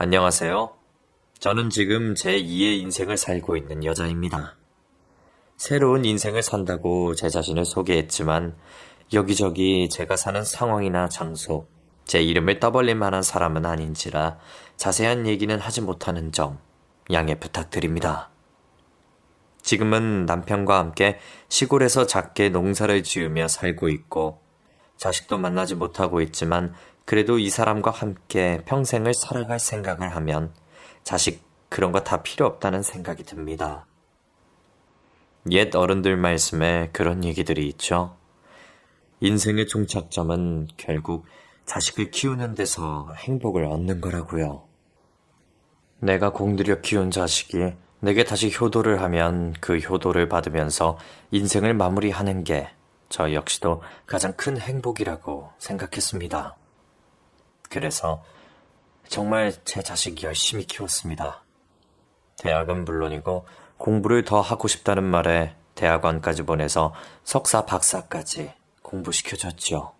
안녕하세요. 저는 지금 제2의 인생을 살고 있는 여자입니다. 새로운 인생을 산다고 제 자신을 소개했지만 여기저기 제가 사는 상황이나 장소, 제 이름을 떠벌릴 만한 사람은 아닌지라 자세한 얘기는 하지 못하는 점 양해 부탁드립니다. 지금은 남편과 함께 시골에서 작게 농사를 지으며 살고 있고 자식도 만나지 못하고 있지만 그래도 이 사람과 함께 평생을 살아갈 생각을 하면 자식 그런 거 다 필요 없다는 생각이 듭니다. 옛 어른들 말씀에 그런 얘기들이 있죠. 인생의 종착점은 결국 자식을 키우는 데서 행복을 얻는 거라고요. 내가 공들여 키운 자식이 내게 다시 효도를 하면 그 효도를 받으면서 인생을 마무리하는 게 저 역시도 가장 큰 행복이라고 생각했습니다. 그래서 정말 제 자식 열심히 키웠습니다. 대학은 물론이고 공부를 더 하고 싶다는 말에 대학원까지 보내서 석사 박사까지 공부시켜줬죠.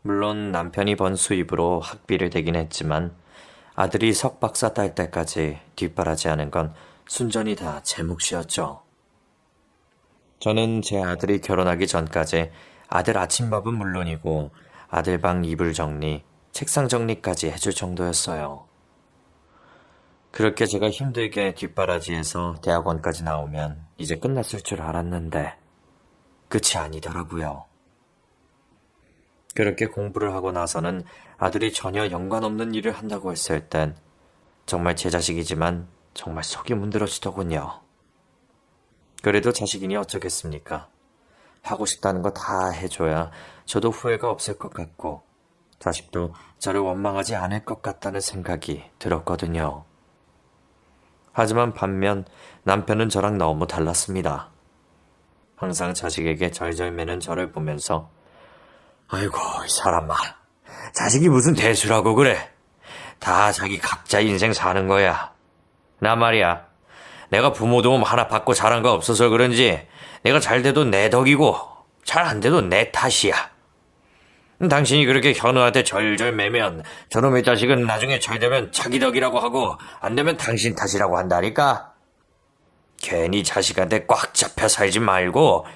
물론 남편이 번 수입으로 학비를 대긴 했지만 아들이 석박사 딸 때까지 뒷바라지하는 건 순전히 다 제 몫이었죠. 저는 제 아들이 결혼하기 전까지 아들 아침밥은 물론이고 아들 방 이불 정리, 책상 정리까지 해줄 정도였어요. 그렇게 제가 힘들게 뒷바라지해서 대학원까지 나오면 이제 끝났을 줄 알았는데 끝이 아니더라고요. 그렇게 공부를 하고 나서는 아들이 전혀 연관없는 일을 한다고 했을 땐 정말 제 자식이지만 정말 속이 문드러지더군요. 그래도 자식이니 어쩌겠습니까? 하고 싶다는 거 다 해줘야 저도 후회가 없을 것 같고 자식도 저를 원망하지 않을 것 같다는 생각이 들었거든요. 하지만 반면 남편은 저랑 너무 달랐습니다. 항상 자식에게 절절매는 저를 보면서 아이고 이 사람아, 자식이 무슨 대수라고 그래. 다 자기 각자 인생 사는 거야. 나 말이야, 내가 부모 도움 하나 받고 자란 거 없어서 그런지 내가 잘 돼도 내 덕이고 잘 안 돼도 내 탓이야. 당신이 그렇게 현우한테 절절매면 저놈의 자식은 나중에 잘 되면 자기 덕이라고 하고 안 되면 당신 탓이라고 한다니까. 괜히 자식한테 꽉 잡혀 살지 말고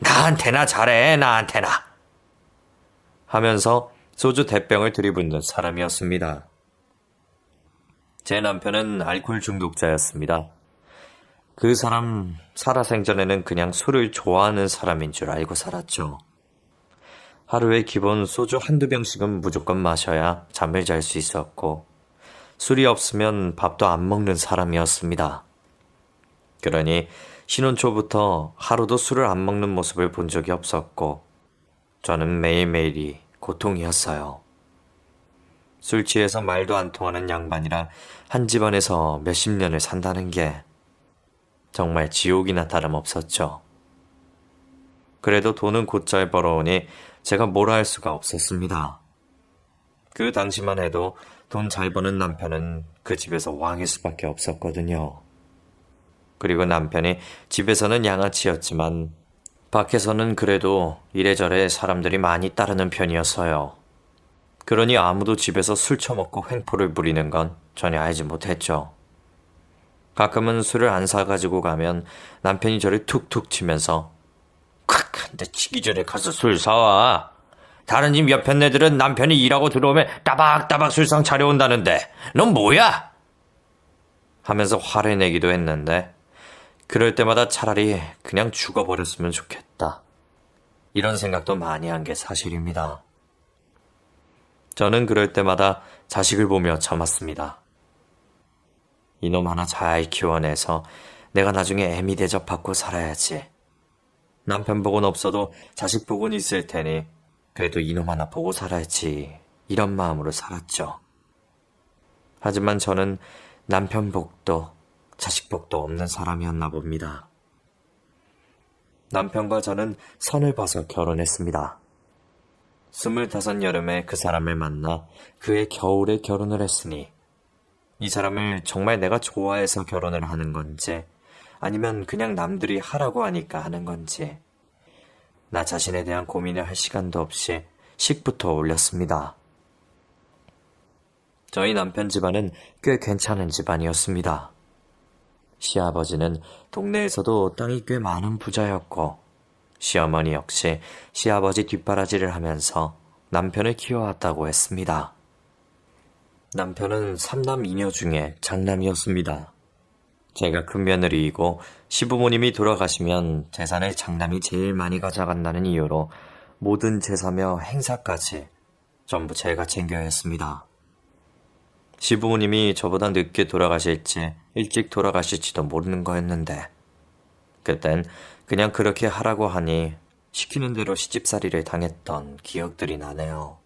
나한테나 잘해, 나한테나. 하면서 소주 대병을 들이붓는 사람이었습니다. 제 남편은 알코올 중독자였습니다. 그 사람 살아생전에는 그냥 술을 좋아하는 사람인 줄 알고 살았죠. 하루에 기본 소주 한두 병씩은 무조건 마셔야 잠을 잘 수 있었고 술이 없으면 밥도 안 먹는 사람이었습니다. 그러니 신혼 초부터 하루도 술을 안 먹는 모습을 본 적이 없었고 저는 매일매일이 고통이었어요. 술 취해서 말도 안 통하는 양반이랑 한 집안에서 몇십 년을 산다는 게 정말 지옥이나 다름없었죠. 그래도 돈은 곧잘 벌어오니 제가 뭐라 할 수가 없었습니다. 그 당시만 해도 돈 잘 버는 남편은 그 집에서 왕일 수밖에 없었거든요. 그리고 남편이 집에서는 양아치였지만 밖에서는 그래도 이래저래 사람들이 많이 따르는 편이었어요. 그러니 아무도 집에서 술 처먹고 횡포를 부리는 건 전혀 알지 못했죠. 가끔은 술을 안 사가지고 가면 남편이 저를 툭툭 치면서 콱 한 대 치기 전에 가서 술 사와. 다른 집 옆에 애들은 남편이 일하고 들어오면 따박따박 술상 차려온다는데 넌 뭐야? 하면서 화를 내기도 했는데 그럴 때마다 차라리 그냥 죽어버렸으면 좋겠다. 이런 생각도 많이 한 게 사실입니다. 저는 그럴 때마다 자식을 보며 참았습니다. 이놈 하나 잘 키워내서 내가 나중에 애미 대접받고 살아야지. 남편 복은 없어도 자식 복은 있을 테니 그래도 이놈 하나 보고 살아야지. 이런 마음으로 살았죠. 하지만 저는 남편 복도 자식 복도 없는 사람이었나 봅니다. 남편과 저는 선을 봐서 결혼했습니다. 25 여름에 그 사람을 만나 그해 겨울에 결혼을 했으니 이 사람을 정말 내가 좋아해서 결혼을 하는 건지 아니면 그냥 남들이 하라고 하니까 하는 건지 나 자신에 대한 고민을 할 시간도 없이 식부터 올렸습니다. 저희 남편 집안은 꽤 괜찮은 집안이었습니다. 시아버지는 동네에서도 땅이 꽤 많은 부자였고, 시어머니 역시 시아버지 뒷바라지를 하면서 남편을 키워왔다고 했습니다. 남편은 3남 2녀 중에 장남이었습니다. 제가 큰며느리이고 시부모님이 돌아가시면 재산을 장남이 제일 많이 가져간다는 이유로 모든 제사며 행사까지 전부 제가 챙겨야 했습니다. 시부모님이 저보다 늦게 돌아가실지 일찍 돌아가실지도 모르는 거였는데 그땐 그냥 그렇게 하라고 하니 시키는 대로 시집살이를 당했던 기억들이 나네요.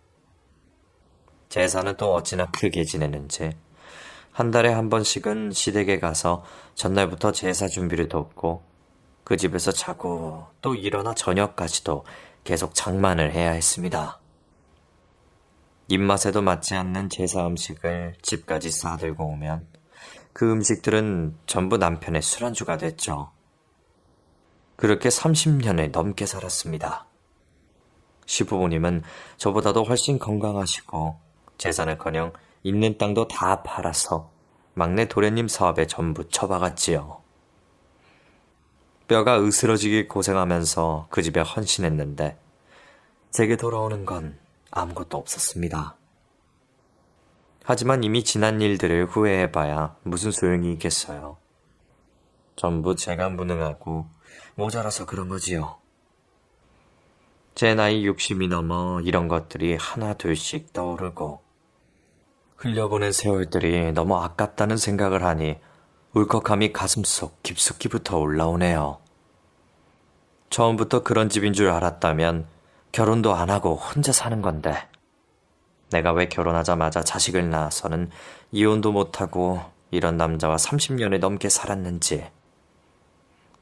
제사는 또 어찌나 크게 지내는지 한 달에 한 번씩은 시댁에 가서 전날부터 제사 준비를 돕고 그 집에서 자고 또 일어나 저녁까지도 계속 장만을 해야 했습니다. 입맛에도 맞지 않는 제사 음식을 집까지 싸들고 오면 그 음식들은 전부 남편의 술안주가 됐죠. 그렇게 30년을 넘게 살았습니다. 시부모님은 저보다도 훨씬 건강하시고 재산을커녕 있는 땅도 다 팔아서 막내 도련님 사업에 전부 처박았지요. 뼈가 으스러지게 고생하면서 그 집에 헌신했는데 제게 돌아오는 건 아무것도 없었습니다. 하지만 이미 지난 일들을 후회해봐야 무슨 소용이 있겠어요. 전부 제가 무능하고 모자라서 그런 거지요. 제 나이 60이 넘어 이런 것들이 하나 둘씩 떠오르고 흘려보낸 세월들이 너무 아깝다는 생각을 하니 울컥함이 가슴속 깊숙이부터 올라오네요. 처음부터 그런 집인 줄 알았다면 결혼도 안 하고 혼자 사는 건데 내가 왜 결혼하자마자 자식을 낳아서는 이혼도 못하고 이런 남자와 30년을 넘게 살았는지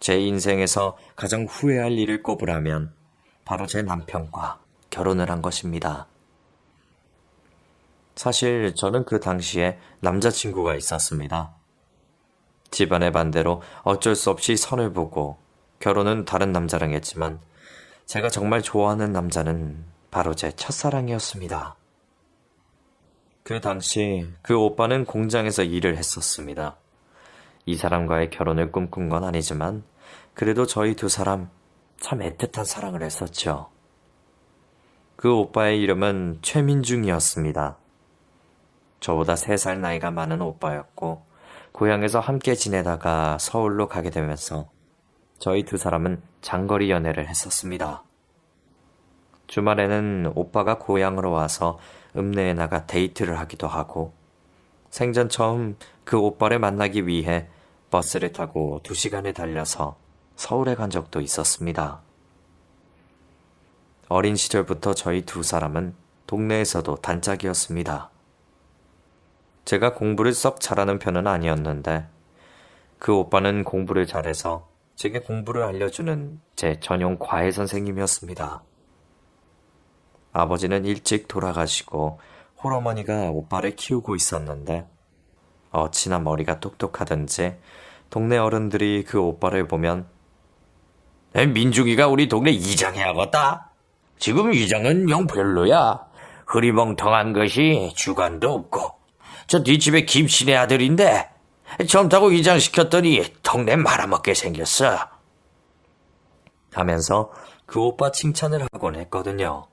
제 인생에서 가장 후회할 일을 꼽으라면 바로 제 남편과 결혼을 한 것입니다. 사실 저는 그 당시에 남자친구가 있었습니다. 집안의 반대로 어쩔 수 없이 선을 보고 결혼은 다른 남자랑 했지만 제가 정말 좋아하는 남자는 바로 제 첫사랑이었습니다. 그 당시 그 오빠는 공장에서 일을 했었습니다. 이 사람과의 결혼을 꿈꾼 건 아니지만 그래도 저희 두 사람 참 애틋한 사랑을 했었죠. 그 오빠의 이름은 최민중이었습니다. 저보다 3살 나이가 많은 오빠였고 고향에서 함께 지내다가 서울로 가게 되면서 저희 두 사람은 장거리 연애를 했었습니다. 주말에는 오빠가 고향으로 와서 읍내에 나가 데이트를 하기도 하고 생전 처음 그 오빠를 만나기 위해 버스를 타고 2시간을 달려서 서울에 간 적도 있었습니다. 어린 시절부터 저희 두 사람은 동네에서도 단짝이었습니다. 제가 공부를 썩 잘하는 편은 아니었는데 그 오빠는 공부를 잘해서 제게 공부를 알려주는 제 전용 과외 선생님이었습니다. 아버지는 일찍 돌아가시고 홀어머니가 오빠를 키우고 있었는데 어찌나 머리가 똑똑하든지 동네 어른들이 그 오빠를 보면 민중이가 우리 동네 이장해야겠다. 지금 이장은 영 별로야. 흐리멍텅한 것이 주관도 없고 저 뒷집에 김씨네 아들인데 젊다고 이장시켰더니 동네 말아먹게 생겼어. 하면서 그 오빠 칭찬을 하곤 했거든요.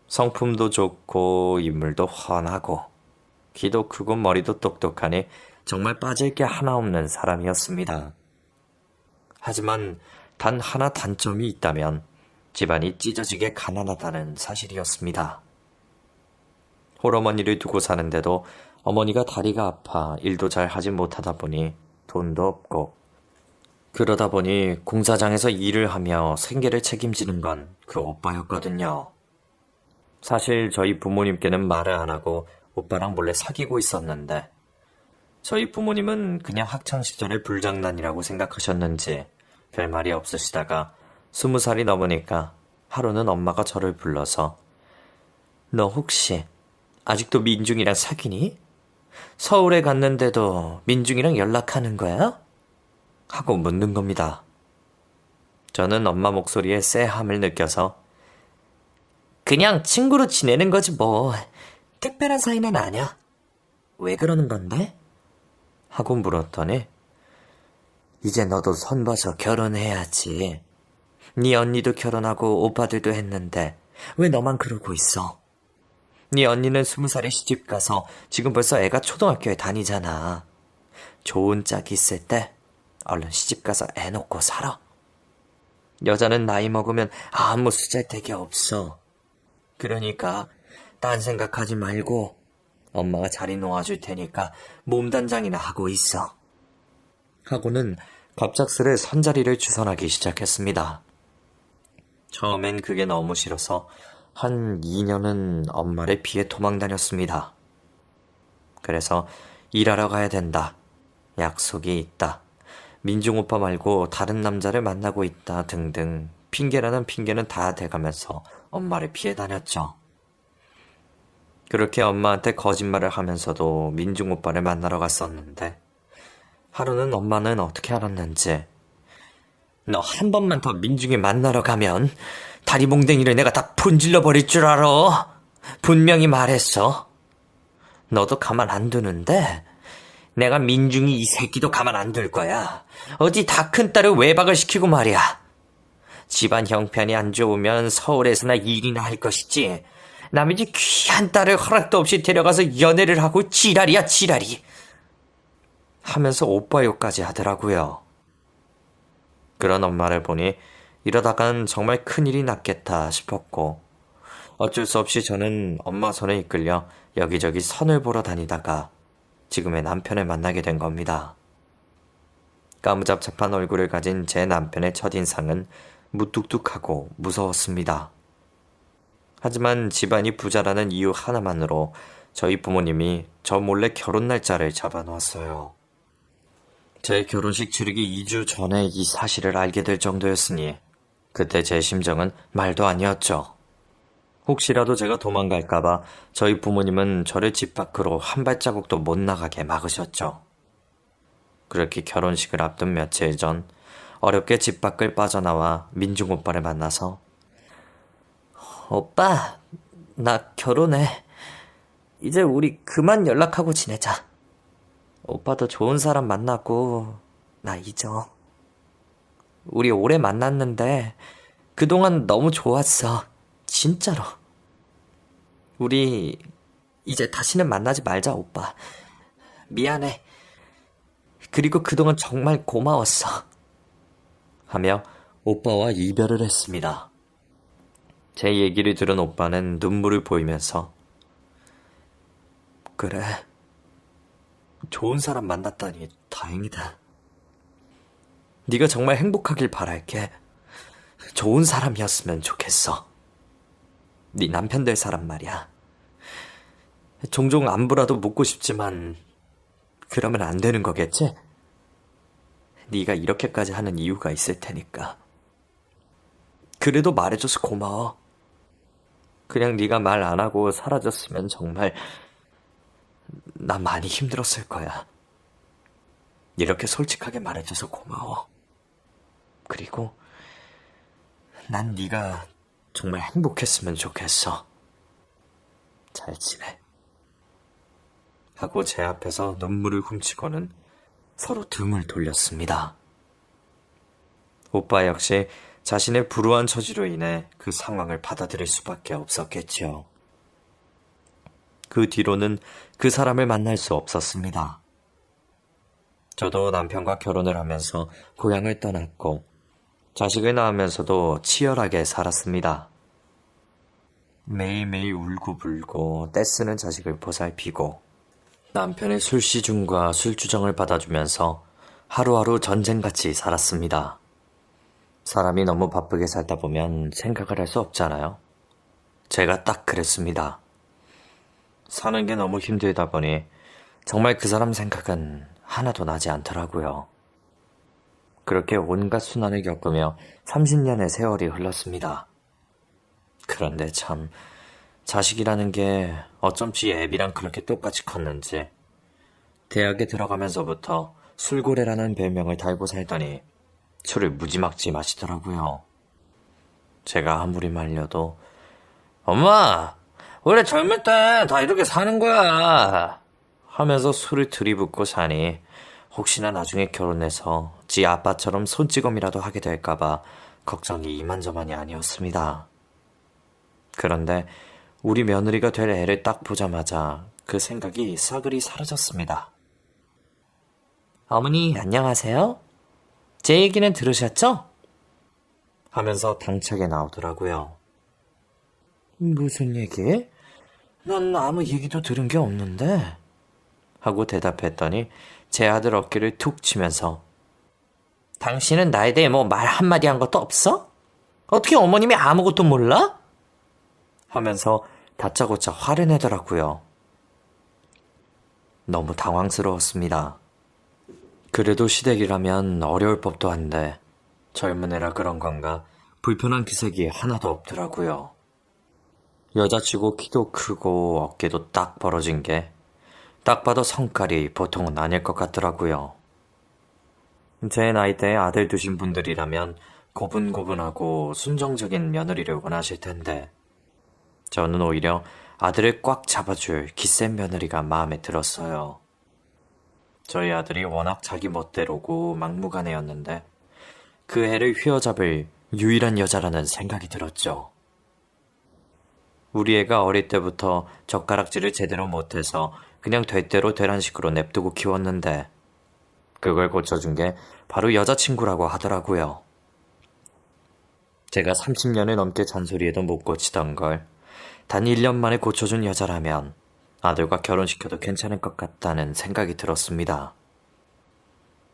성품도 좋고 인물도 훤하고 키도 크고 머리도 똑똑하니 정말 빠질 게 하나 없는 사람이었습니다. 하지만 단 하나 단점이 있다면 집안이 찢어지게 가난하다는 사실이었습니다. 홀어머니를 두고 사는데도 어머니가 다리가 아파 일도 잘 하지 못하다 보니 돈도 없고 그러다 보니 공사장에서 일을 하며 생계를 책임지는 건 그 오빠였거든요. 사실 저희 부모님께는 말을 안 하고 오빠랑 몰래 사귀고 있었는데 저희 부모님은 그냥 학창시절의 불장난이라고 생각하셨는지 별 말이 없으시다가 20살이 넘으니까 하루는 엄마가 저를 불러서 너 혹시 아직도 민중이랑 사귀니? 서울에 갔는데도 민중이랑 연락하는 거야? 하고 묻는 겁니다. 저는 엄마 목소리에 쎄함을 느껴서 그냥 친구로 지내는 거지 뭐 특별한 사이는 아니야 왜 그러는 건데? 하고 물었더니 이제 너도 선 봐서 결혼해야지. 네 언니도 결혼하고 오빠들도 했는데 왜 너만 그러고 있어? 네 언니는 20살에 시집가서 지금 벌써 애가 초등학교에 다니잖아. 좋은 짝 있을 때 얼른 시집가서 애 놓고 살아. 여자는 나이 먹으면 아무 쓰잘데기 없어. 그러니까 딴 생각하지 말고 엄마가 자리 놓아줄 테니까 몸단장이나 하고 있어. 하고는 갑작스레 선자리를 주선하기 시작했습니다. 처음엔 그게 너무 싫어서 한 2년은 엄마를 피해 도망 다녔습니다. 그래서 일하러 가야 된다. 약속이 있다. 민중 오빠 말고 다른 남자를 만나고 있다 등등 핑계라는 핑계는 다 대가면서 엄마를 피해 다녔죠. 그렇게 엄마한테 거짓말을 하면서도 민중 오빠를 만나러 갔었는데 하루는 엄마는 어떻게 알았는지 너 한 번만 더 민중이 만나러 가면 다리 몽댕이를 내가 다 분질러 버릴 줄 알아. 분명히 말했어. 너도 가만 안 두는데 내가 민중이 이 새끼도 가만 안 둘 거야. 어디 다 큰 딸을 외박을 시키고 말이야. 집안 형편이 안 좋으면 서울에서나 일이나 할 것이지. 남의 집 귀한 딸을 허락도 없이 데려가서 연애를 하고 지랄이야 지랄이. 하면서 오빠 욕까지 하더라고요. 그런 엄마를 보니 이러다간 정말 큰일이 났겠다 싶었고 어쩔 수 없이 저는 엄마 손에 이끌려 여기저기 선을 보러 다니다가 지금의 남편을 만나게 된 겁니다. 까무잡잡한 얼굴을 가진 제 남편의 첫인상은 무뚝뚝하고 무서웠습니다. 하지만 집안이 부자라는 이유 하나만으로 저희 부모님이 저 몰래 결혼 날짜를 잡아놓았어요. 제 결혼식 치르기 2주 전에 이 사실을 알게 될 정도였으니 그때 제 심정은 말도 아니었죠. 혹시라도 제가 도망갈까봐 저희 부모님은 저를 집 밖으로 한 발자국도 못 나가게 막으셨죠. 그렇게 결혼식을 앞둔 며칠 전 어렵게 집 밖을 빠져나와 민중 오빠를 만나서 오빠, 나 결혼해. 이제 우리 그만 연락하고 지내자. 오빠도 좋은 사람 만나고 나 잊어. 우리 오래 만났는데 그동안 너무 좋았어. 진짜로. 우리 이제 다시는 만나지 말자, 오빠. 미안해. 그리고 그동안 정말 고마웠어. 하며 오빠와 이별을 했습니다. 제 얘기를 들은 오빠는 눈물을 보이면서 그래. 좋은 사람 만났다니 다행이다. 네가 정말 행복하길 바랄게. 좋은 사람이었으면 좋겠어. 네 남편 될 사람 말이야. 종종 안부라도 묻고 싶지만 그러면 안 되는 거겠지? 네가 이렇게까지 하는 이유가 있을 테니까. 그래도 말해줘서 고마워. 그냥 네가 말 안 하고 사라졌으면 정말 나 많이 힘들었을 거야. 이렇게 솔직하게 말해줘서 고마워. 그리고 난 네가 정말 행복했으면 좋겠어. 잘 지내. 하고 제 앞에서 눈물을 훔치고는 서로 등을 돌렸습니다. 오빠 역시 자신의 불우한 처지로 인해 그 상황을 받아들일 수밖에 없었겠죠. 그 뒤로는 그 사람을 만날 수 없었습니다. 저도 남편과 결혼을 하면서 고향을 떠났고 자식을 낳으면서도 치열하게 살았습니다. 매일매일 울고불고 떼쓰는 자식을 보살피고 남편의 술시중과 술주정을 받아주면서 하루하루 전쟁같이 살았습니다. 사람이 너무 바쁘게 살다 보면 생각을 할 수 없잖아요. 제가 딱 그랬습니다. 사는 게 너무 힘들다 보니 정말 그 사람 생각은 하나도 나지 않더라고요. 그렇게 온갖 순환을 겪으며 30년의 세월이 흘렀습니다. 그런데 참 자식이라는 게 어쩜지 애비랑 그렇게 똑같이 컸는지 대학에 들어가면서부터 술고래라는 별명을 달고 살더니 술을 무지막지 마시더라고요. 제가 아무리 말려도 엄마! 원래 젊을 때 다 이렇게 사는 거야. 하면서 술을 들이붓고 사니 혹시나 나중에 결혼해서 지 아빠처럼 손찌검이라도 하게 될까봐 걱정이 이만저만이 아니었습니다. 그런데 우리 며느리가 될 애를 딱 보자마자 그 생각이 싸그리 사라졌습니다. 어머니, 안녕하세요? 제 얘기는 들으셨죠? 하면서 당차게 나오더라고요. 무슨 얘기? 난 아무 얘기도 들은 게 없는데. 하고 대답했더니 제 아들 어깨를 툭 치면서 당신은 나에 대해 뭐 말 한마디 한 것도 없어? 어떻게 어머님이 아무것도 몰라? 하면서 다짜고짜 화를 내더라고요. 너무 당황스러웠습니다. 그래도 시댁이라면 어려울 법도 한데 젊은 애라 그런 건가 불편한 기색이 하나도 없더라고요. 여자치고 키도 크고 어깨도 딱 벌어진 게 딱 봐도 성깔이 보통은 아닐 것 같더라고요. 제 나이대에 아들 두신 분들이라면 고분고분하고 순정적인 며느리를 원하실 텐데 저는 오히려 아들을 꽉 잡아줄 기센 며느리가 마음에 들었어요. 저희 아들이 워낙 자기 멋대로고 막무가내였는데 그 애를 휘어잡을 유일한 여자라는 생각이 들었죠. 우리 애가 어릴 때부터 젓가락질을 제대로 못해서 그냥 될 대로 되란 식으로 냅두고 키웠는데 그걸 고쳐준 게 바로 여자친구라고 하더라고요. 제가 30년을 넘게 잔소리해도 못 고치던 걸 단 1년 만에 고쳐준 여자라면 아들과 결혼시켜도 괜찮을 것 같다는 생각이 들었습니다.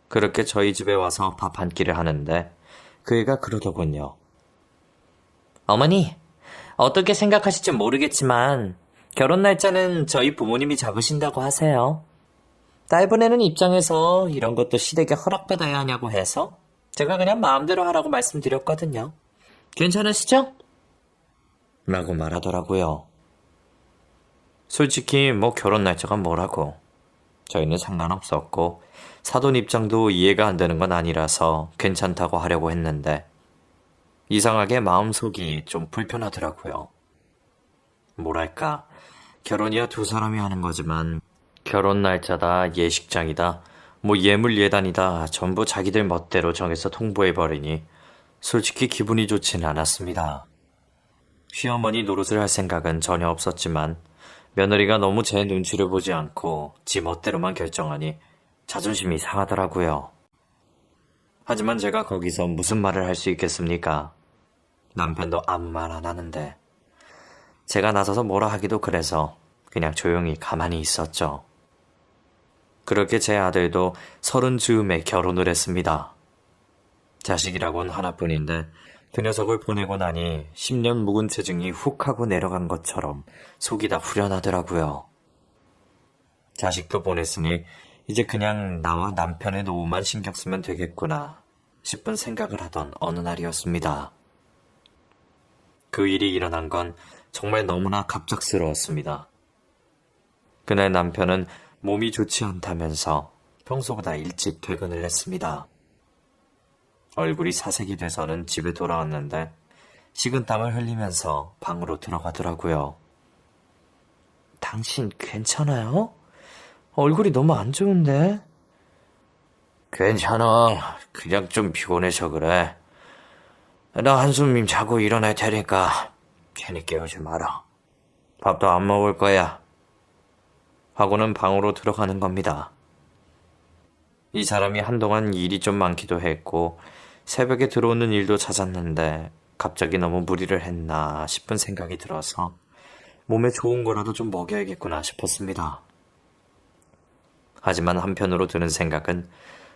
그렇게 저희 집에 와서 밥 한 끼를 하는데 그 애가 그러더군요. 어머니, 어떻게 생각하실지 모르겠지만 결혼 날짜는 저희 부모님이 잡으신다고 하세요. 딸보내는 입장에서 이런 것도 시댁에 허락받아야 하냐고 해서 제가 그냥 마음대로 하라고 말씀드렸거든요. 괜찮으시죠? 라고 말하더라고요. 솔직히 뭐 결혼 날짜가 뭐라고. 저희는 상관없었고 사돈 입장도 이해가 안 되는 건 아니라서 괜찮다고 하려고 했는데 이상하게 마음속이 좀 불편하더라고요. 뭐랄까, 결혼이야 두 사람이 하는 거지만 결혼 날짜다, 예식장이다, 뭐 예물 예단이다 전부 자기들 멋대로 정해서 통보해버리니 솔직히 기분이 좋지는 않았습니다. 시어머니 노릇을 할 생각은 전혀 없었지만 며느리가 너무 제 눈치를 보지 않고 지 멋대로만 결정하니 자존심이 상하더라고요. 하지만 제가 거기서 무슨 말을 할 수 있겠습니까? 남편도 아무 말 안 하는데 제가 나서서 뭐라 하기도 그래서 그냥 조용히 가만히 있었죠. 그렇게 제 아들도 30 즈음에 결혼을 했습니다. 자식이라곤 하나뿐인데 그 녀석을 보내고 나니 10년 묵은 체증이 훅 하고 내려간 것처럼 속이 다 후련하더라고요. 자식도 보냈으니 이제 그냥 나와 남편의 노후만 신경 쓰면 되겠구나 싶은 생각을 하던 어느 날이었습니다. 그 일이 일어난 건 정말 너무나 갑작스러웠습니다. 그날 남편은 몸이 좋지 않다면서 평소보다 일찍 퇴근을 했습니다. 얼굴이 사색이 돼서는 집에 돌아왔는데 식은땀을 흘리면서 방으로 들어가더라고요. 당신 괜찮아요? 얼굴이 너무 안 좋은데? 괜찮아. 그냥 좀 피곤해서 그래. 나 한숨 자고 일어날 테니까 괜히 깨우지 마라. 밥도 안 먹을 거야. 하고는 방으로 들어가는 겁니다. 이 사람이 한동안 일이 좀 많기도 했고 새벽에 들어오는 일도 잦았는데 갑자기 너무 무리를 했나 싶은 생각이 들어서 몸에 좋은 거라도 좀 먹여야겠구나 싶었습니다. 하지만 한편으로 드는 생각은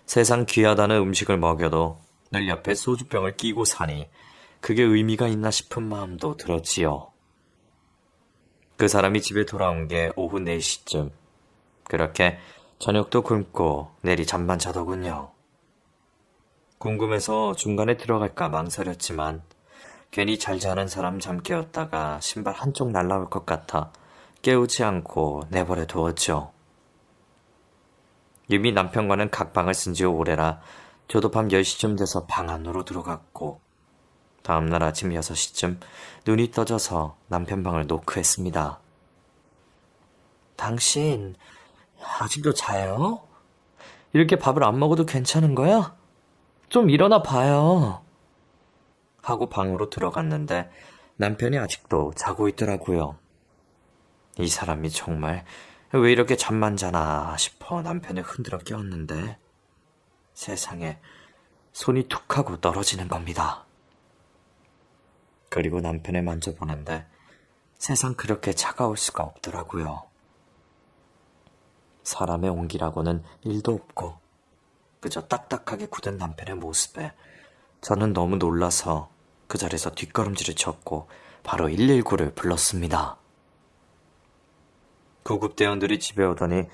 세상 귀하다는 음식을 먹여도 늘 옆에 소주병을 끼고 사니 그게 의미가 있나 싶은 마음도 들었지요. 그 사람이 집에 돌아온 게 오후 4시쯤. 그렇게 저녁도 굶고 내리 잠만 자더군요. 궁금해서 중간에 들어갈까 망설였지만 괜히 잘 자는 사람 잠 깨웠다가 신발 한쪽 날라올 것 같아 깨우지 않고 내버려 두었죠. 이미 남편과는 각방을 쓴 지 오래라 저도 밤 10시쯤 돼서 방 안으로 들어갔고 다음날 아침 6시쯤 눈이 떠져서 남편 방을 노크했습니다. 당신 아직도 자요? 이렇게 밥을 안 먹어도 괜찮은 거야? 좀 일어나 봐요. 하고 방으로 들어갔는데 남편이 아직도 자고 있더라고요. 이 사람이 정말 왜 이렇게 잠만 자나 싶어 남편을 흔들어 깨웠는데 세상에 손이 툭 하고 떨어지는 겁니다. 그리고 남편을 만져보는데 세상 그렇게 차가울 수가 없더라고요. 사람의 온기라고는 1도 없고 그저 딱딱하게 굳은 남편의 모습에 저는 너무 놀라서 그 자리에서 뒷걸음질을 쳤고 바로 119를 불렀습니다. 구급대원들이 집에 오더니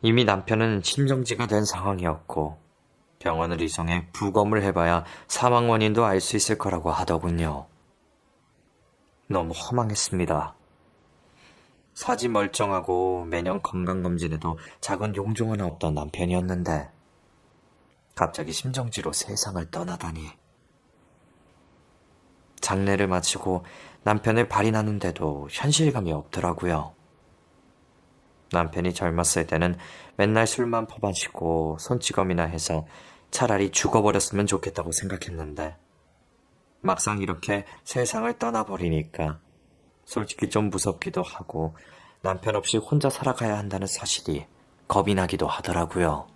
이미 남편은 심정지가 된 상황이었고 병원을 이송해 부검을 해봐야 사망 원인도 알 수 있을 거라고 하더군요. 너무 허망했습니다. 사지 멀쩡하고 매년 건강검진에도 작은 용종 하나 없던 남편이었는데 갑자기 심정지로 세상을 떠나다니. 장례를 마치고 남편을 발인하는데도 현실감이 없더라고요. 남편이 젊었을 때는 맨날 술만 퍼마시고 손찌검이나 해서 차라리 죽어버렸으면 좋겠다고 생각했는데 막상 이렇게 세상을 떠나버리니까 솔직히 좀 무섭기도 하고 남편 없이 혼자 살아가야 한다는 사실이 겁이 나기도 하더라고요.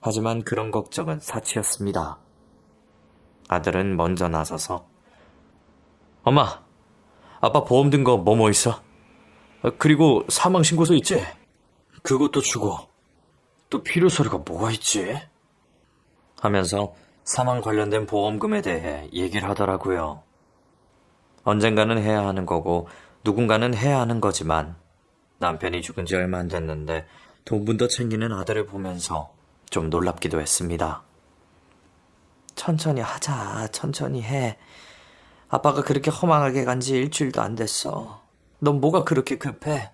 하지만 그런 걱정은 사치였습니다. 아들은 먼저 나서서 엄마, 아빠 보험 든 거 뭐뭐 있어? 그리고 사망신고서 있지? 그것도 주고 또 필요 서류가 뭐가 있지? 하면서 사망 관련된 보험금에 대해 얘기를 하더라고요. 언젠가는 해야 하는 거고 누군가는 해야 하는 거지만 남편이 죽은 지 얼마 안 됐는데 돈분도 챙기는 아들을 보면서 좀 놀랍기도 했습니다. 천천히 하자, 천천히 해. 아빠가 그렇게 허망하게 간 지 일주일도 안 됐어. 넌 뭐가 그렇게 급해?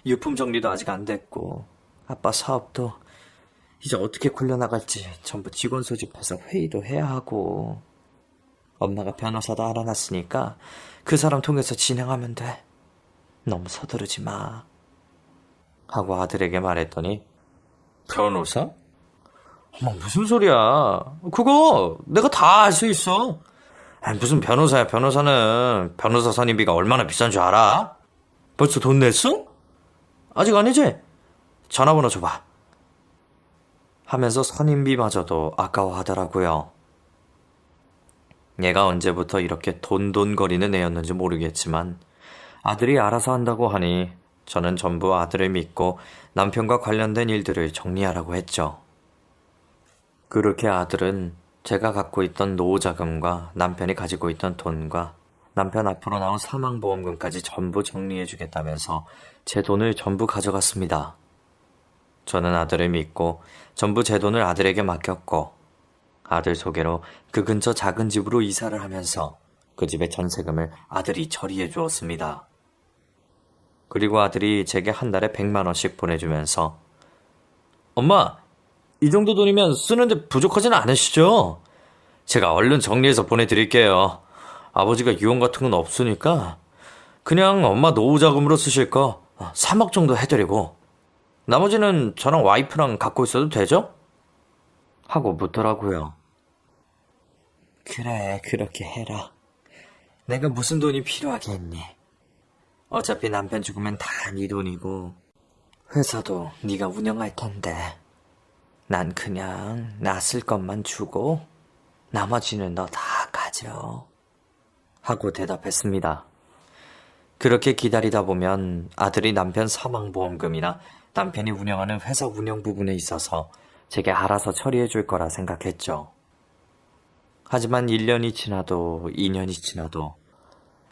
유품 정리도 아직 안 됐고 아빠 사업도 이제 어떻게 굴려나갈지 전부 직원 소집해서 회의도 해야 하고 엄마가 변호사도 알아놨으니까 그 사람 통해서 진행하면 돼. 너무 서두르지 마. 하고 아들에게 말했더니 변호사? 엄마 무슨 소리야. 그거 내가 다 알 수 있어. 무슨 변호사야. 변호사는 변호사 선임비가 얼마나 비싼 줄 알아? 벌써 돈 냈어? 아직 아니지? 전화번호 줘봐. 하면서 선임비마저도 아까워하더라고요. 얘가 언제부터 이렇게 돈돈거리는 애였는지 모르겠지만 아들이 알아서 한다고 하니 저는 전부 아들을 믿고 남편과 관련된 일들을 정리하라고 했죠. 그렇게 아들은 제가 갖고 있던 노후자금과 남편이 가지고 있던 돈과 남편 앞으로 나온 사망보험금까지 전부 정리해주겠다면서 제 돈을 전부 가져갔습니다. 저는 아들을 믿고 전부 제 돈을 아들에게 맡겼고 아들 소개로 그 근처 작은 집으로 이사를 하면서 그 집의 전세금을 아들이 처리해 주었습니다. 그리고 아들이 제게 한 달에 100만 원씩 보내주면서 엄마, 이 정도 돈이면 쓰는데 부족하진 않으시죠? 제가 얼른 정리해서 보내드릴게요. 아버지가 유언 같은 건 없으니까 그냥 엄마 노후자금으로 쓰실 거 3억 정도 해드리고 나머지는 저랑 와이프랑 갖고 있어도 되죠? 하고 묻더라고요. 그래, 그렇게 해라. 내가 무슨 돈이 필요하겠니? 어차피 남편 죽으면 다 네 돈이고 회사도 네가 운영할 텐데 난 그냥 나 쓸 것만 주고 나머지는 너 다 가져. 하고 대답했습니다. 그렇게 기다리다 보면 아들이 남편 사망보험금이나 남편이 운영하는 회사 운영 부분에 있어서 제게 알아서 처리해 줄 거라 생각했죠. 하지만 1년이 지나도 2년이 지나도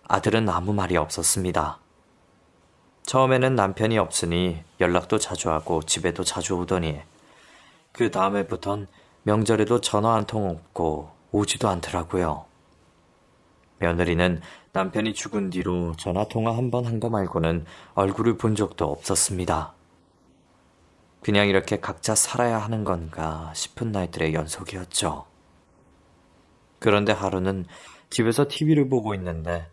아들은 아무 말이 없었습니다. 처음에는 남편이 없으니 연락도 자주 하고 집에도 자주 오더니 그 다음에부턴 명절에도 전화 한 통 없고 오지도 않더라고요. 며느리는 남편이 죽은 뒤로 전화 통화 한 번 한 거 말고는 얼굴을 본 적도 없었습니다. 그냥 이렇게 각자 살아야 하는 건가 싶은 날들의 연속이었죠. 그런데 하루는 집에서 TV를 보고 있는데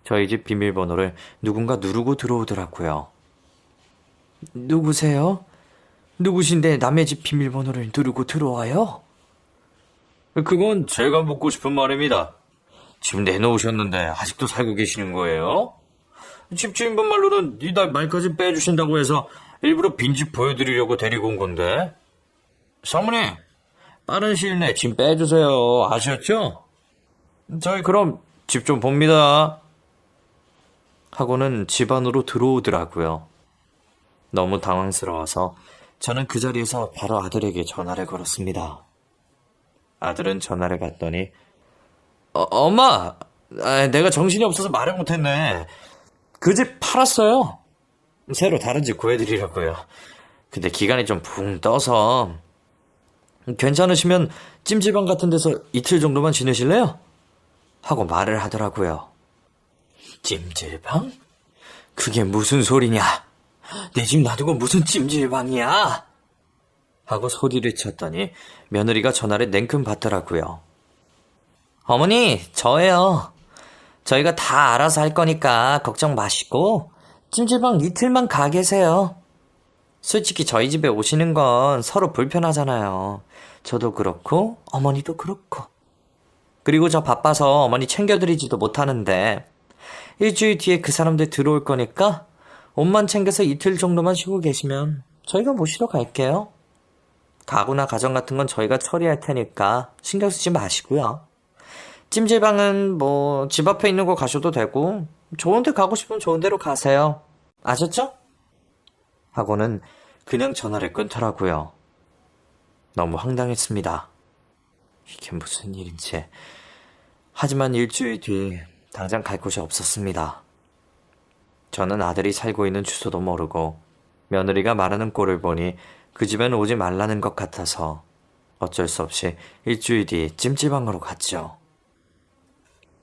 저희 집 비밀번호를 누군가 누르고 들어오더라고요. 누구세요? 누구신데 남의 집 비밀번호를 누르고 들어와요? 그건 제가 묻고 싶은 말입니다. 집 내놓으셨는데 아직도 살고 계시는 거예요? 집주인분 말로는 이달 말까지 빼주신다고 해서 일부러 빈집 보여드리려고 데리고 온 건데. 사모님, 빠른 시일 내에 짐 빼주세요. 아셨죠? 저희 그럼 집 좀 봅니다. 하고는 집 안으로 들어오더라고요. 너무 당황스러워서 저는 그 자리에서 바로 아들에게 전화를 걸었습니다. 아들은 전화를 받더니 엄마, 내가 정신이 없어서 말을 못했네. 그 집 팔았어요. 새로 다른 집 구해드리려고요. 근데 기간이 좀 붕 떠서 괜찮으시면 찜질방 같은 데서 이틀 정도만 지내실래요? 하고 말을 하더라고요. 찜질방? 그게 무슨 소리냐? 내 집 놔두고 무슨 찜질방이야? 하고 소리를 쳤더니 며느리가 전화를 냉큼 받더라고요. 어머니, 저예요. 저희가 다 알아서 할 거니까 걱정 마시고 찜질방 이틀만 가 계세요. 솔직히 저희 집에 오시는 건 서로 불편하잖아요. 저도 그렇고 어머니도 그렇고. 그리고 저 바빠서 어머니 챙겨드리지도 못하는데 일주일 뒤에 그 사람들 들어올 거니까 옷만 챙겨서 이틀 정도만 쉬고 계시면 저희가 모시러 갈게요. 가구나 가전 같은 건 저희가 처리할 테니까 신경 쓰지 마시고요. 찜질방은 뭐 집 앞에 있는 거 가셔도 되고 좋은 데 가고 싶으면 좋은 데로 가세요. 아셨죠? 하고는 그냥 전화를 끊더라고요. 너무 황당했습니다. 이게 무슨 일인지. 하지만 일주일 뒤 당장 갈 곳이 없었습니다. 저는 아들이 살고 있는 주소도 모르고 며느리가 말하는 꼴을 보니 그 집엔 오지 말라는 것 같아서 어쩔 수 없이 일주일 뒤 찜질방으로 갔죠.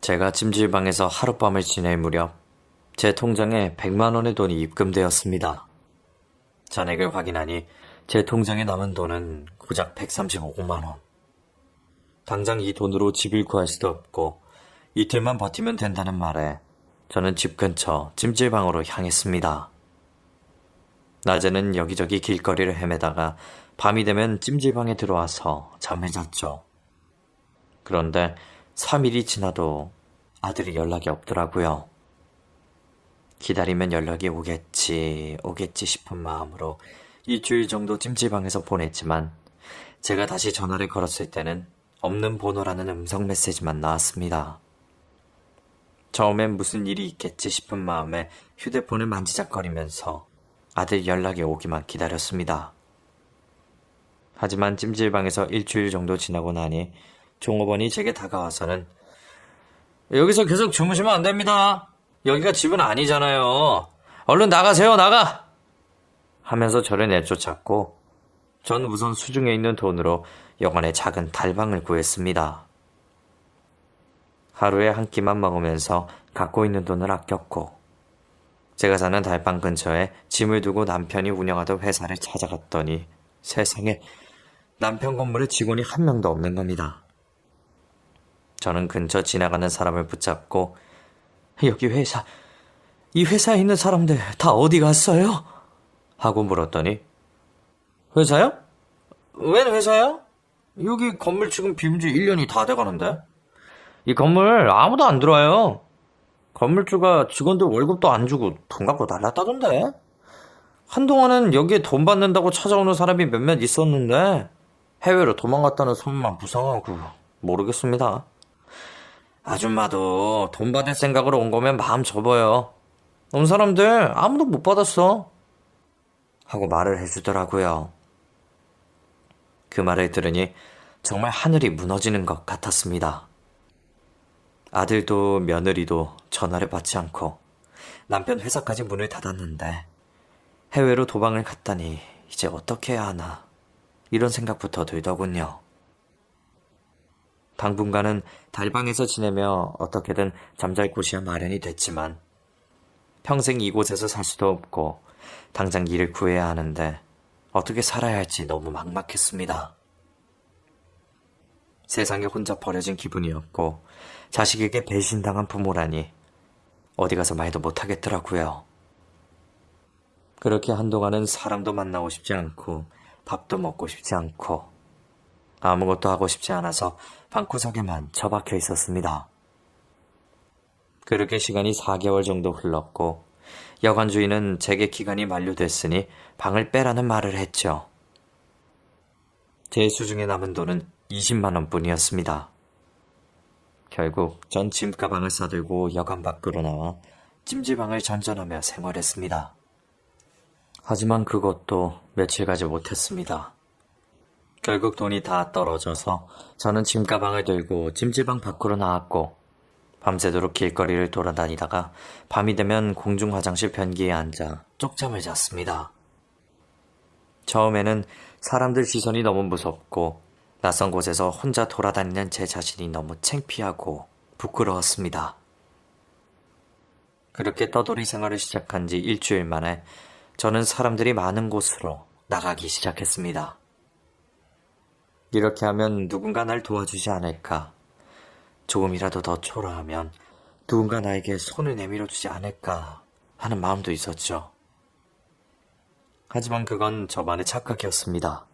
제가 찜질방에서 하룻밤을 지낼 무렵 제 통장에 100만 원의 돈이 입금되었습니다. 잔액을 확인하니 제 통장에 남은 돈은 고작 135만 원. 당장 이 돈으로 집을 구할 수도 없고 이틀만 버티면 된다는 말에 저는 집 근처 찜질방으로 향했습니다. 낮에는 여기저기 길거리를 헤매다가 밤이 되면 찜질방에 들어와서 잠을 잤죠. 그런데 3일이 지나도 아들이 연락이 없더라고요. 기다리면 연락이 오겠지 싶은 마음으로 일주일 정도 찜질방에서 보냈지만 제가 다시 전화를 걸었을 때는 없는 번호라는 음성 메시지만 나왔습니다. 처음엔 무슨 일이 있겠지 싶은 마음에 휴대폰을 만지작거리면서 아들 연락이 오기만 기다렸습니다. 하지만 찜질방에서 일주일 정도 지나고 나니 종업원이 제게 다가와서는 여기서 계속 주무시면 안 됩니다. 여기가 집은 아니잖아요. 얼른 나가세요, 나가! 하면서 저를 내쫓았고 전 우선 수중에 있는 돈으로 여관에 작은 달방을 구했습니다. 하루에 한 끼만 먹으면서 갖고 있는 돈을 아꼈고 제가 사는 달방 근처에 짐을 두고 남편이 운영하던 회사를 찾아갔더니 세상에 남편 건물에 직원이 한 명도 없는 겁니다. 저는 근처 지나가는 사람을 붙잡고 여기 회사, 이 회사에 있는 사람들 다 어디 갔어요? 하고 물었더니 회사요? 웬 회사요? 여기 건물 지금 비운 지 1년이 다 돼가는데 이 건물 아무도 안 들어와요. 건물주가 직원들 월급도 안 주고 돈 갖고 날랐다던데. 한동안은 여기에 돈 받는다고 찾아오는 사람이 몇몇 있었는데 해외로 도망갔다는 소문만 무성하고 모르겠습니다. 아줌마도 돈 받을 생각으로 온 거면 마음 접어요. 온 사람들 아무도 못 받았어. 하고 말을 해주더라고요. 그 말을 들으니 정말 하늘이 무너지는 것 같았습니다. 아들도 며느리도 전화를 받지 않고 남편 회사까지 문을 닫았는데 해외로 도망을 갔다니 이제 어떻게 해야 하나 이런 생각부터 들더군요. 당분간은 달방에서 지내며 어떻게든 잠잘 곳이야 마련이 됐지만 평생 이곳에서 살 수도 없고 당장 일을 구해야 하는데 어떻게 살아야 할지 너무 막막했습니다. 세상에 혼자 버려진 기분이었고 자식에게 배신당한 부모라니 어디 가서 말도 못하겠더라고요. 그렇게 한동안은 사람도 만나고 싶지 않고 밥도 먹고 싶지 않고 아무것도 하고 싶지 않아서 방구석에만 처박혀 있었습니다. 그렇게 시간이 4개월 정도 흘렀고 여관 주인은 재개 기간이 만료됐으니 방을 빼라는 말을 했죠. 제 수중에 남은 돈은 20만 원뿐이었습니다. 결국 전 짐가방을 싸들고 여관 밖으로 나와 찜질방을 전전하며 생활했습니다. 하지만 그것도 며칠 가지 못했습니다. 결국 돈이 다 떨어져서 저는 짐가방을 들고 찜질방 밖으로 나왔고 밤새도록 길거리를 돌아다니다가 밤이 되면 공중 화장실 변기에 앉아 쪽잠을 잤습니다. 처음에는 사람들 시선이 너무 무섭고 낯선 곳에서 혼자 돌아다니는 제 자신이 너무 창피하고 부끄러웠습니다. 그렇게 떠돌이 생활을 시작한 지 일주일 만에 저는 사람들이 많은 곳으로 나가기 시작했습니다. 이렇게 하면 누군가 날 도와주지 않을까, 조금이라도 더 초라하면 누군가 나에게 손을 내밀어 주지 않을까 하는 마음도 있었죠. 하지만 그건 저만의 착각이었습니다.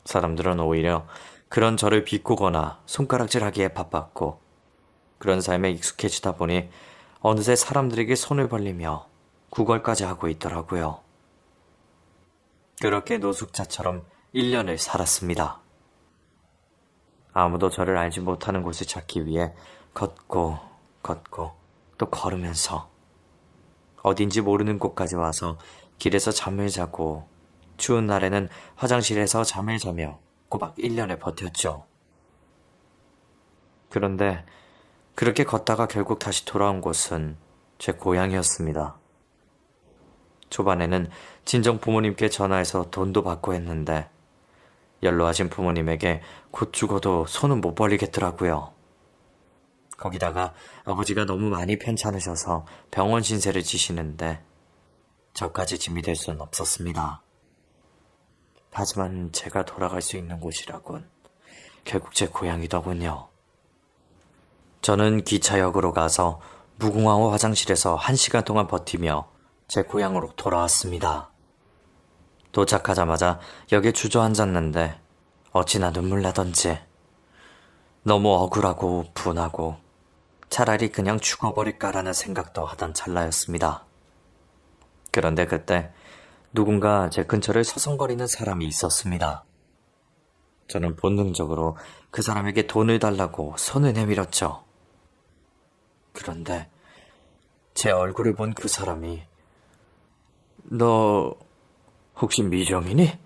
사람들은 오히려 그런 저를 비꼬거나 손가락질하기에 바빴고 그런 삶에 익숙해지다 보니 어느새 사람들에게 손을 벌리며 구걸까지 하고 있더라고요. 그렇게 노숙자처럼 1년을 살았습니다. 아무도 저를 알지 못하는 곳을 찾기 위해 걷고 또 걸으면서 어딘지 모르는 곳까지 와서 길에서 잠을 자고 추운 날에는 화장실에서 잠을 자며 꼬박 1년을 버텼죠. 그런데 그렇게 걷다가 결국 다시 돌아온 곳은 제 고향이었습니다. 초반에는 친정 부모님께 전화해서 돈도 받고 했는데 연로하신 부모님에게 곧 죽어도 손은 못 벌리겠더라고요. 거기다가 아버지가 너무 많이 편찮으셔서 병원 신세를 지시는데 저까지 짐이 될 수는 없었습니다. 하지만 제가 돌아갈 수 있는 곳이라곤 결국 제 고향이더군요. 저는 기차역으로 가서 무궁화호 화장실에서 1시간 동안 버티며 제 고향으로 돌아왔습니다. 도착하자마자 역에 주저앉았는데 어찌나 눈물 나던지 너무 억울하고 분하고 차라리 그냥 죽어버릴까라는 생각도 하던 찰나였습니다. 그런데 그때 누군가 제 근처를 서성거리는 사람이 있었습니다. 저는 본능적으로 그 사람에게 돈을 달라고 손을 내밀었죠. 그런데 제 얼굴을 본 그 사람이 너 혹시 미정이니?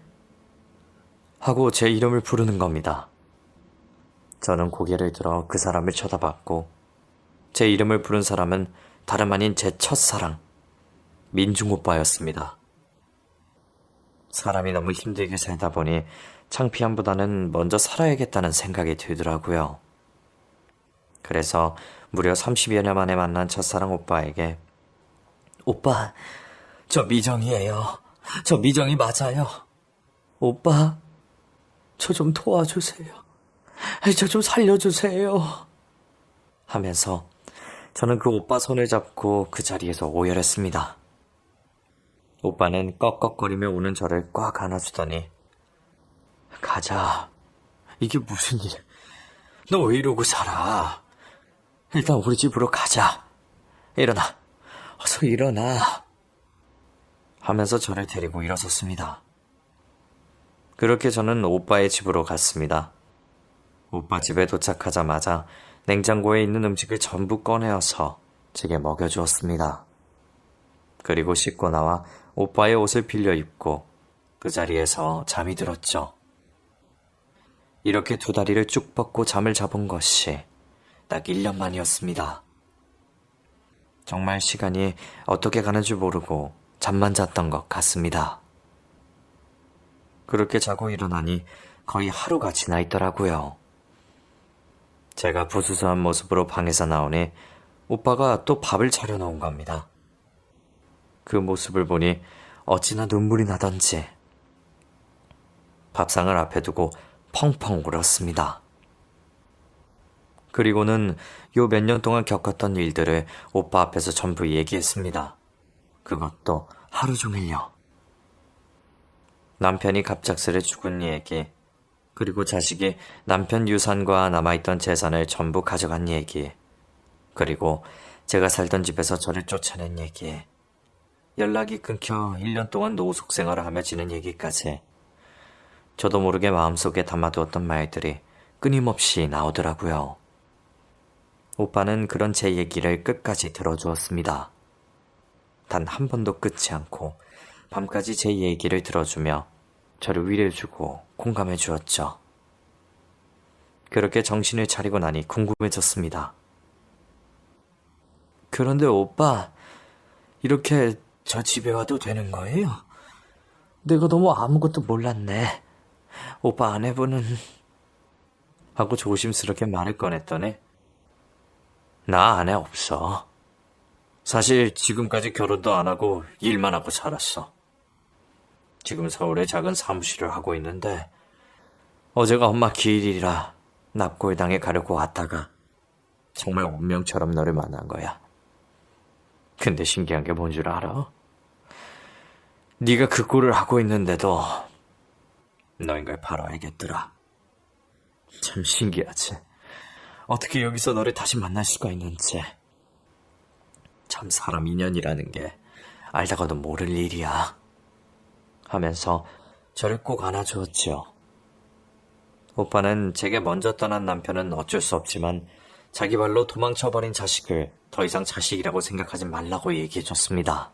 하고 제 이름을 부르는 겁니다. 저는 고개를 들어 그 사람을 쳐다봤고 제 이름을 부른 사람은 다름 아닌 제 첫사랑 민중 오빠였습니다. 사람이 너무 힘들게 살다 보니 창피함보다는 먼저 살아야겠다는 생각이 들더라고요. 그래서 무려 30여 년 만에 만난 첫사랑 오빠에게 오빠, 저 미정이에요. 저 미정이 맞아요. 오빠, 저 좀 도와주세요. 저 좀 살려주세요. 하면서 저는 그 오빠 손을 잡고 그 자리에서 오열했습니다. 오빠는 꺽꺽거리며 우는 저를 꽉 안아주더니 가자. 이게 무슨 일이야. 너 왜 이러고 살아. 일단 우리 집으로 가자. 일어나. 어서 일어나. 하면서 저를 데리고 일어섰습니다. 그렇게 저는 오빠의 집으로 갔습니다. 오빠 집에 도착하자마자 냉장고에 있는 음식을 전부 꺼내어서 제게 먹여주었습니다. 그리고 씻고 나와 오빠의 옷을 빌려 입고 그 자리에서 잠이 들었죠. 이렇게 2다리를 쭉 뻗고 잠을 잡은 것이 딱 1년 만이었습니다. 정말 시간이 어떻게 가는 줄 모르고 잠만 잤던 것 같습니다. 그렇게 자고 일어나니 거의 하루가 지나 있더라고요. 제가 부수수한 모습으로 방에서 나오니 오빠가 또 밥을 차려놓은 겁니다. 그 모습을 보니 어찌나 눈물이 나던지 밥상을 앞에 두고 펑펑 울었습니다. 그리고는 요 몇 년 동안 겪었던 일들을 오빠 앞에서 전부 얘기했습니다. 그것도 하루 종일요. 남편이 갑작스레 죽은 얘기, 그리고 자식이 남편 유산과 남아있던 재산을 전부 가져간 얘기, 그리고 제가 살던 집에서 저를 쫓아낸 얘기, 연락이 끊겨 1년 동안 노숙 생활을 하며 지낸 얘기까지 저도 모르게 마음속에 담아두었던 말들이 끊임없이 나오더라고요. 오빠는 그런 제 얘기를 끝까지 들어주었습니다. 단 한 번도 끊지 않고 밤까지 제 얘기를 들어주며 저를 위로해주고 공감해 주었죠. 그렇게 정신을 차리고 나니 궁금해졌습니다. 그런데 오빠, 이렇게 저 집에 와도 되는 거예요? 내가 너무 아무것도 몰랐네. 오빠 아내분은... 하고 조심스럽게 말을 꺼냈더니 나 아내 없어. 사실 지금까지 결혼도 안 하고 일만 하고 살았어. 지금 서울에 작은 사무실을 하고 있는데 어제가 엄마 기일이라 납골당에 가려고 왔다가 정말 운명처럼 너를 만난 거야. 근데 신기한 게 뭔 줄 알아? 네가 그 꼴을 하고 있는데도 너인 걸 바로 알겠더라. 참 신기하지. 어떻게 여기서 너를 다시 만날 수가 있는지. 참 사람 인연이라는 게 알다가도 모를 일이야. 하면서 저를 꼭 안아주었지요. 오빠는 제게 먼저 떠난 남편은 어쩔 수 없지만 자기 발로 도망쳐버린 자식을 더 이상 자식이라고 생각하지 말라고 얘기해줬습니다.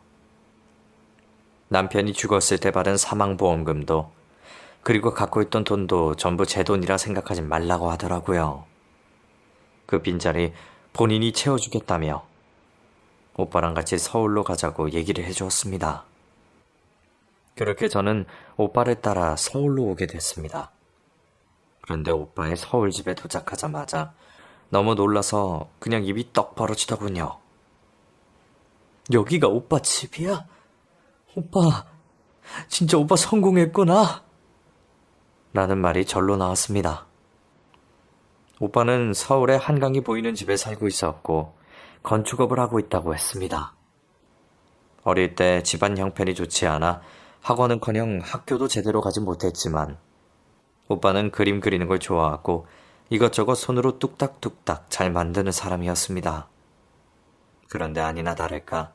남편이 죽었을 때 받은 사망보험금도 그리고 갖고 있던 돈도 전부 제 돈이라 생각하지 말라고 하더라고요. 그 빈자리 본인이 채워주겠다며 오빠랑 같이 서울로 가자고 얘기를 해주었습니다. 그렇게 저는 오빠를 따라 서울로 오게 됐습니다. 그런데 오빠의 서울 집에 도착하자마자 너무 놀라서 그냥 입이 떡 벌어지더군요. 여기가 오빠 집이야? 오빠, 진짜 오빠 성공했구나. 라는 말이 절로 나왔습니다. 오빠는 서울에 한강이 보이는 집에 살고 있었고 건축업을 하고 있다고 했습니다. 어릴 때 집안 형편이 좋지 않아 학원은커녕 학교도 제대로 가지 못했지만 오빠는 그림 그리는 걸 좋아하고 이것저것 손으로 뚝딱뚝딱 잘 만드는 사람이었습니다. 그런데 아니나 다를까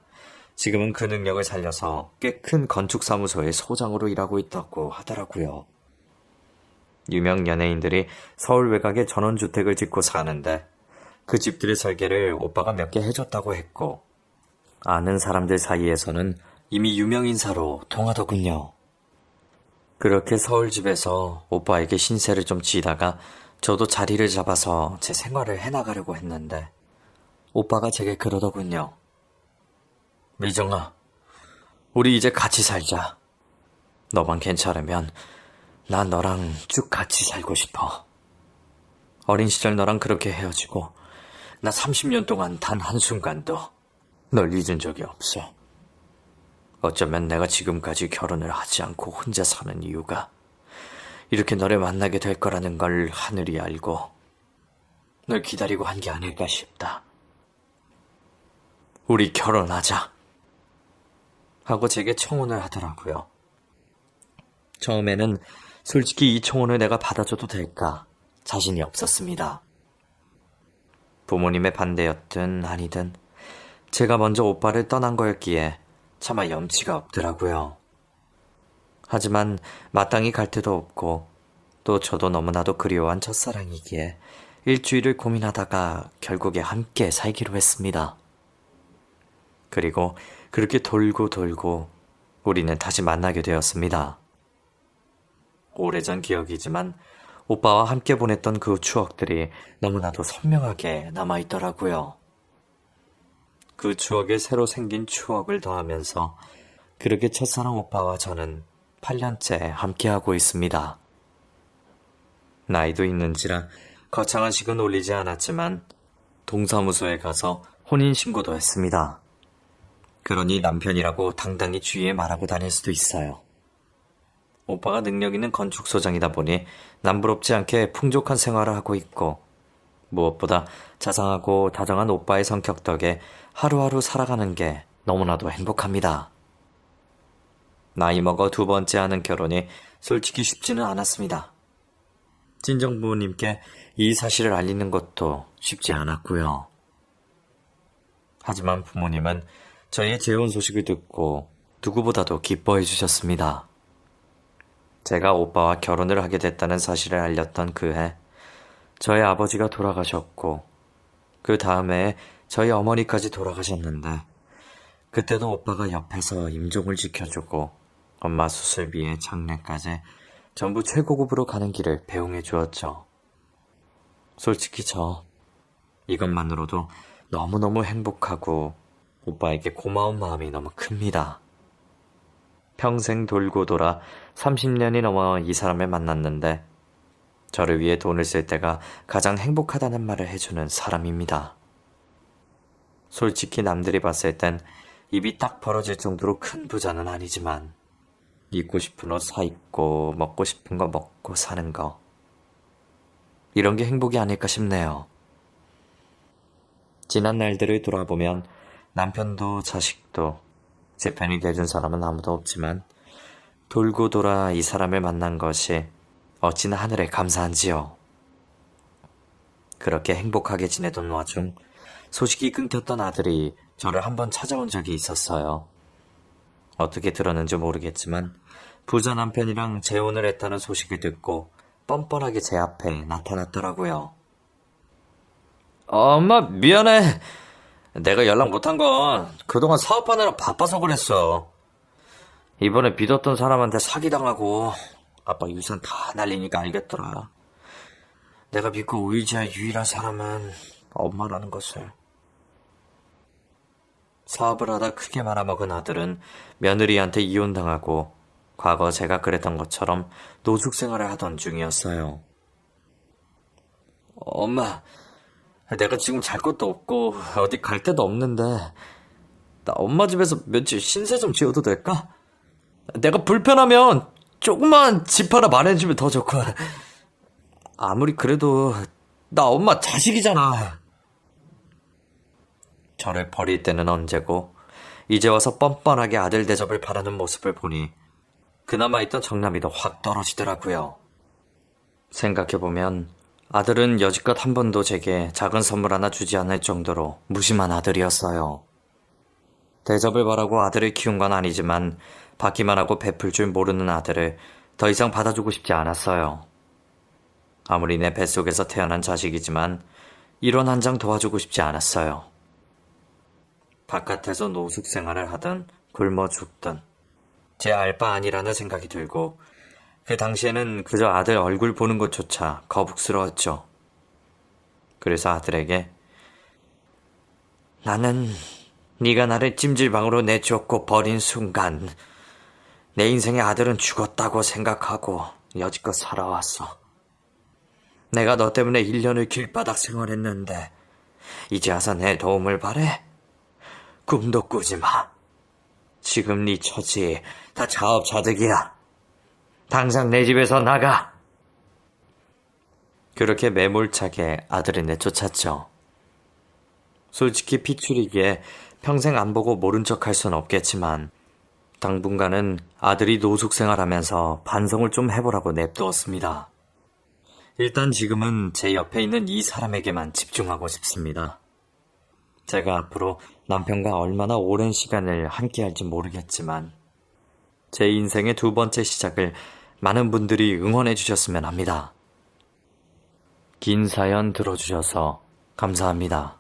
지금은 그 능력을 살려서 꽤 큰 건축사무소의 소장으로 일하고 있다고 하더라고요. 유명 연예인들이 서울 외곽에 전원주택을 짓고 사는데 그 집들의 설계를 오빠가 몇 개 해줬다고 했고 아는 사람들 사이에서는 이미 유명인사로 통하더군요. 그렇게 서울집에서 오빠에게 신세를 좀 지다가 저도 자리를 잡아서 제 생활을 해나가려고 했는데 오빠가 제게 그러더군요. 미정아, 우리 이제 같이 살자. 너만 괜찮으면 난 너랑 쭉 같이 살고 싶어. 어린 시절 너랑 그렇게 헤어지고 나 30년 동안 단 한순간도 널 잊은 적이 없어. 어쩌면 내가 지금까지 결혼을 하지 않고 혼자 사는 이유가 이렇게 너를 만나게 될 거라는 걸 하늘이 알고 널 기다리고 한 게 아닐까 싶다. 우리 결혼하자. 하고 제게 청혼을 하더라고요. 처음에는 솔직히 이 청혼을 내가 받아줘도 될까 자신이 없었습니다. 부모님의 반대였든 아니든 제가 먼저 오빠를 떠난 거였기에 차마 염치가 없더라고요. 하지만 마땅히 갈 데도 없고 또 저도 너무나도 그리워한 첫사랑이기에 일주일을 고민하다가 결국에 함께 살기로 했습니다. 그리고 그렇게 돌고 돌고 우리는 다시 만나게 되었습니다. 오래전 기억이지만 오빠와 함께 보냈던 그 추억들이 너무나도 선명하게 남아있더라고요. 그 추억에 새로 생긴 추억을 더하면서 그렇게 첫사랑 오빠와 저는 8년째 함께하고 있습니다. 나이도 있는지라 거창한 식은 올리지 않았지만 동사무소에 가서 혼인신고도 했습니다. 그러니 남편이라고 당당히 주위에 말하고 다닐 수도 있어요. 오빠가 능력 있는 건축소장이다 보니 남부럽지 않게 풍족한 생활을 하고 있고 무엇보다 자상하고 다정한 오빠의 성격 덕에 하루하루 살아가는 게 너무나도 행복합니다. 나이 먹어 두 번째 하는 결혼이 솔직히 쉽지는 않았습니다. 친정 부모님께 이 사실을 알리는 것도 쉽지 않았고요. 하지만 부모님은 저의 재혼 소식을 듣고 누구보다도 기뻐해 주셨습니다. 제가 오빠와 결혼을 하게 됐다는 사실을 알렸던 그해, 저의 아버지가 돌아가셨고, 그 다음에 저희 어머니까지 돌아가셨는데, 그때도 오빠가 옆에서 임종을 지켜주고, 엄마 수술비에 장례까지 전부 최고급으로 가는 길을 배웅해 주었죠. 솔직히 이것만으로도 너무너무 행복하고 오빠에게 고마운 마음이 너무 큽니다. 평생 돌고 돌아 30년이 넘어 이 사람을 만났는데 저를 위해 돈을 쓸 때가 가장 행복하다는 말을 해주는 사람입니다. 솔직히 남들이 봤을 땐 입이 딱 벌어질 정도로 큰 부자는 아니지만 입고 싶은 옷 사 입고 먹고 싶은 거 먹고 사는 거, 이런 게 행복이 아닐까 싶네요. 지난 날들을 돌아보면 남편도 자식도 제 편이 돼준 사람은 아무도 없지만 돌고 돌아 이 사람을 만난 것이 어찌나 하늘에 감사한지요. 그렇게 행복하게 지내던 와중 소식이 끊겼던 아들이 저를 한번 찾아온 적이 있었어요. 어떻게 들었는지 모르겠지만 부자 남편이랑 재혼을 했다는 소식을 듣고 뻔뻔하게 제 앞에 나타났더라고요. 엄마 미안해. 내가 연락 못한 건 그동안 사업하느라 바빠서 그랬어. 이번에 믿었던 사람한테 사기당하고 아빠 유산 다 날리니까 알겠더라. 내가 믿고 의지할 유일한 사람은 엄마라는 것을. 사업을 하다 크게 말아먹은 아들은 며느리한테 이혼당하고 과거 제가 그랬던 것처럼 노숙 생활을 하던 중이었어요. 엄마, 내가 지금 잘 것도 없고 어디 갈 데도 없는데 나 엄마 집에서 며칠 신세 좀 지어도 될까? 내가 불편하면 조그만 집 하나 마련해주면 더 좋고. 아무리 그래도 나 엄마 자식이잖아. 저를 버릴 때는 언제고 이제 와서 뻔뻔하게 아들 대접을 바라는 모습을 보니 그나마 있던 정남이도 확 떨어지더라고요. 생각해보면 아들은 여지껏 한 번도 제게 작은 선물 하나 주지 않을 정도로 무심한 아들이었어요. 대접을 바라고 아들을 키운 건 아니지만 받기만 하고 베풀 줄 모르는 아들을 더 이상 받아주고 싶지 않았어요. 아무리 내 뱃속에서 태어난 자식이지만 일원 한 장 도와주고 싶지 않았어요. 바깥에서 노숙 생활을 하든 굶어 죽든 제 알 바 아니라는 생각이 들고 그 당시에는 그저 아들 얼굴 보는 것조차 거북스러웠죠. 그래서 아들에게 나는 네가 나를 찜질방으로 내쫓고 버린 순간 내 인생의 아들은 죽었다고 생각하고 여지껏 살아왔어. 내가 너 때문에 1년을 길바닥 생활했는데 이제 와서 내 도움을 바래? 꿈도 꾸지 마. 지금 네 처지 다 자업자득이야. 당장 내 집에서 나가. 그렇게 매몰차게 아들을 내쫓았죠. 솔직히 피추리기에 평생 안 보고 모른 척 할 순 없겠지만 당분간은 아들이 노숙 생활하면서 반성을 좀 해보라고 냅두었습니다. 일단 지금은 제 옆에 있는 이 사람에게만 집중하고 싶습니다. 제가 앞으로 남편과 얼마나 오랜 시간을 함께 할지 모르겠지만 제 인생의 두 번째 시작을 많은 분들이 응원해 주셨으면 합니다. 긴 사연 들어주셔서 감사합니다.